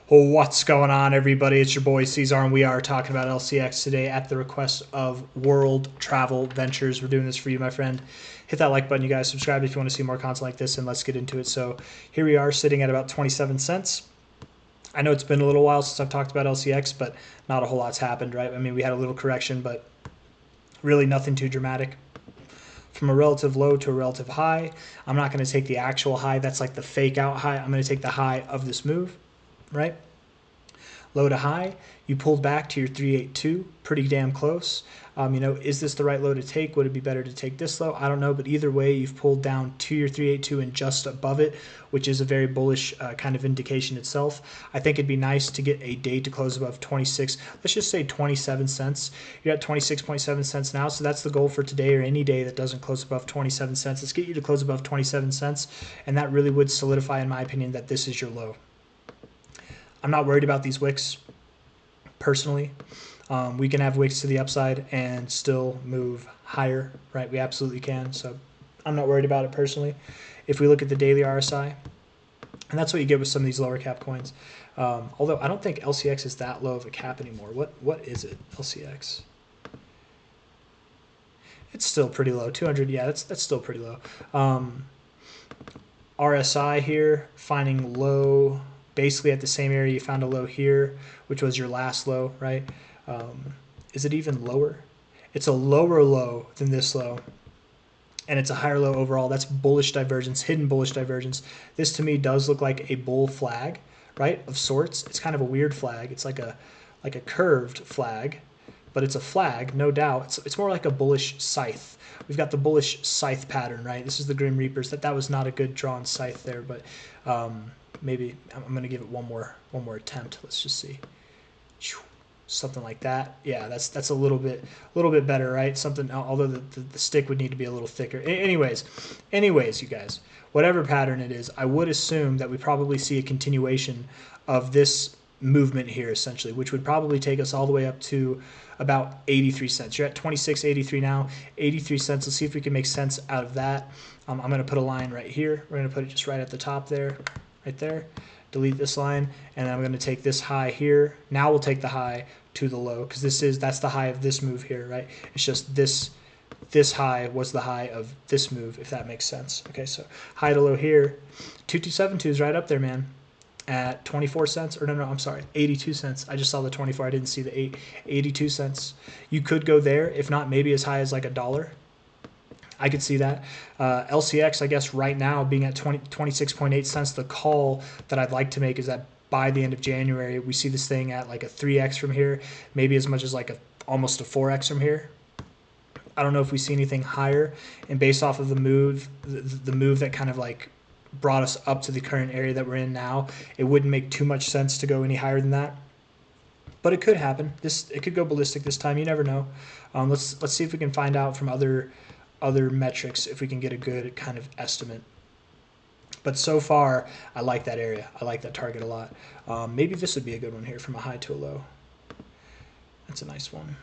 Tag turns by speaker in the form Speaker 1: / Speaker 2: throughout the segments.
Speaker 1: What's going on, everybody? It's your boy C-Zar, and we are talking about LCX today at the request of World Travel Ventures. We're doing this for you, my friend. Hit that like button, you guys. Subscribe if you want to see more content like this, and let's get into it. So here we are sitting at about 27 cents. I know it's been a little while since I've talked about LCX, but not a whole lot's happened, right? I mean, we had a little correction, but really nothing too dramatic. From a relative low to a relative high, I'm not going to take the actual high. That's like the fake out high. I'm going to take the high of this move, right? Low to high, you pulled back to your 382, pretty damn close. Is this the right low to take? Would it be better to take this low? I don't know, but either way, you've pulled down to your 382 and just above it, which is a very bullish kind of indication itself. I think it'd be nice to get a day to close above 26. Let's just say 27 cents. You're at 26.7 cents now, so that's the goal for today or any day that doesn't close above 27 cents. Let's get you to close above 27 cents, and that really would solidify, in my opinion, that this is your low. I'm not worried about these wicks personally. We can have wicks to the upside and still move higher, right? We absolutely can. So I'm not worried about it personally. If we look at the daily RSI, and that's what you get with some of these lower cap coins. Although I don't think LCX is that low of a cap anymore. What is it, LCX? It's still pretty low. 200, yeah, that's still pretty low. RSI here, finding low basically at the same area you found a low here, which was your last low, right? Is it even lower? It's a lower low than this low, and it's a higher low overall. That's bullish divergence, hidden bullish divergence. This to me does look like a bull flag, right, of sorts. It's kind of a weird flag. It's like a curved flag, but it's a flag, no doubt. It's more like a bullish scythe. We've got the bullish scythe pattern, right? This is the Grim Reapers. That was not a good drawn scythe there, but maybe I'm going to give it one more attempt. Let's just see. Something like that. Yeah, that's a little bit better, right? Something, although the stick would need to be a little thicker. Anyways, you guys, whatever pattern it is, I would assume that we probably see a continuation of this movement here, essentially, which would probably take us all the way up to about 83 cents. You're at 26.83 now, 83 cents. Let's see if we can make sense out of that. I'm going to put a line right here. We're going to put it just right at the top there, right there. Delete this line, and then I'm going to take this high here. Now we'll take the high to the low, because that's the high of this move here, right? It's just this high was the high of this move, if that makes sense. Okay, so high to low here. 2272 is right up there, man, at 24 cents. Or no, I'm sorry, 82 cents. I just saw the 24. I didn't see the 82 cents. You could go there, if not maybe as high as like $1. I could see that. LCX, I guess, right now being at 26.8 cents, the call that I'd like to make is that by the end of January, we see this thing at like a 3x from here, maybe as much as like almost a 4x from here. I don't know if we see anything higher, and based off of the move that kind of like brought us up to the current area that we're in now, it wouldn't make too much sense to go any higher than that. But it could happen. It could go ballistic this time. You never know. Let's see if we can find out from other metrics if we can get a good kind of estimate. But so far, I like that area. I like that target a lot. Maybe this would be a good one here from a high to a low. That's a nice one.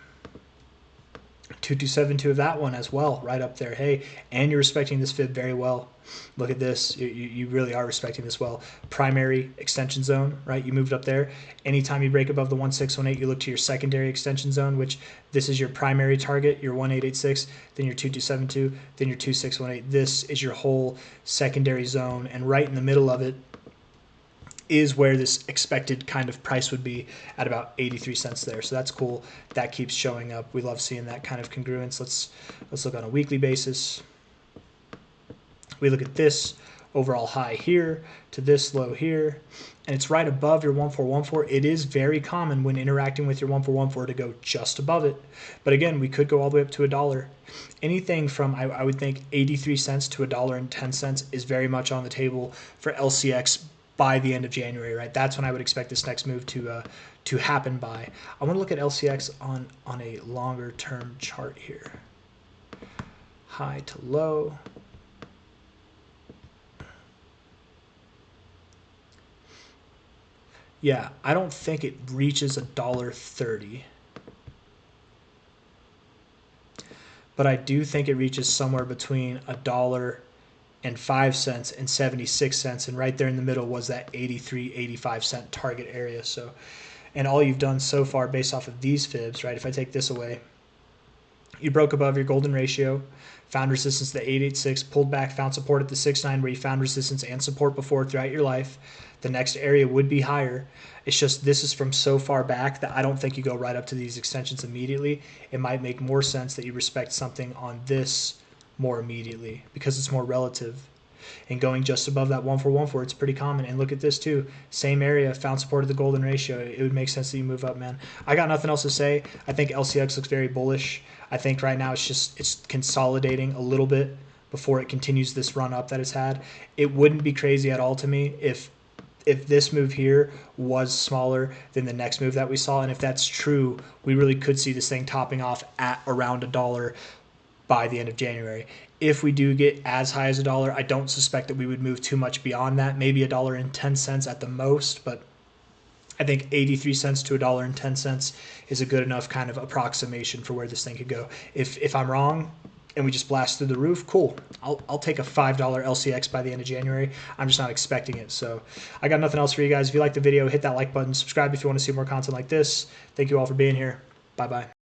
Speaker 1: 2272 of that one as well, right up there. Hey, and you're respecting this fib very well. Look at this. You really are respecting this well. Primary extension zone, right? You moved up there. Anytime you break above the 1618, you look to your secondary extension zone, which this is your primary target, your 1886, then your 2272, then your 2618. This is your whole secondary zone, and right in the middle of it is where this expected kind of price would be at about 83 cents there. So that's cool. That keeps showing up. We love seeing that kind of congruence. Let's look on a weekly basis. We look at this overall high here to this low here, and it's right above your 1414. It is very common when interacting with your 1414 to go just above it. But again, we could go all the way up to $1. Anything from, I would think, 83 cents to $1.10 is very much on the table for LCX by the end of January, right? That's when I would expect this next move to happen by. I want to look at LCX on a longer term chart here. High to low. Yeah, I don't think it reaches $1.30. But I do think it reaches somewhere between $1 and 5 cents and 76 cents, and right there in the middle was that 83, 85 cent target area. So, and all you've done so far based off of these fibs, right? If I take this away, you broke above your golden ratio, found resistance at the 886, pulled back, found support at the 69 where you found resistance and support before throughout your life. The next area would be higher. It's just this is from so far back that I don't think you go right up to these extensions immediately. It might make more sense that you respect something on this more immediately because it's more relative. And going just above that 141 it's pretty common. And look at this too, same area, found support of the golden ratio. It would make sense that you move up, man. I got nothing else to say. I think LCX looks very bullish. I think right now it's consolidating a little bit before it continues this run up that it's had. It wouldn't be crazy at all to me if this move here was smaller than the next move that we saw. And if that's true, we really could see this thing topping off at around $1 by the end of January. If we do get as high as $1, I don't suspect that we would move too much beyond that. Maybe $1.10 at the most, but I think 83 cents to $1.10 is a good enough kind of approximation for where this thing could go. If I'm wrong and we just blast through the roof, cool. I'll take a $5 LCX by the end of January. I'm just not expecting it. So I got nothing else for you guys. If you like the video, hit that like button. Subscribe if you want to see more content like this. Thank you all for being here. Bye-bye.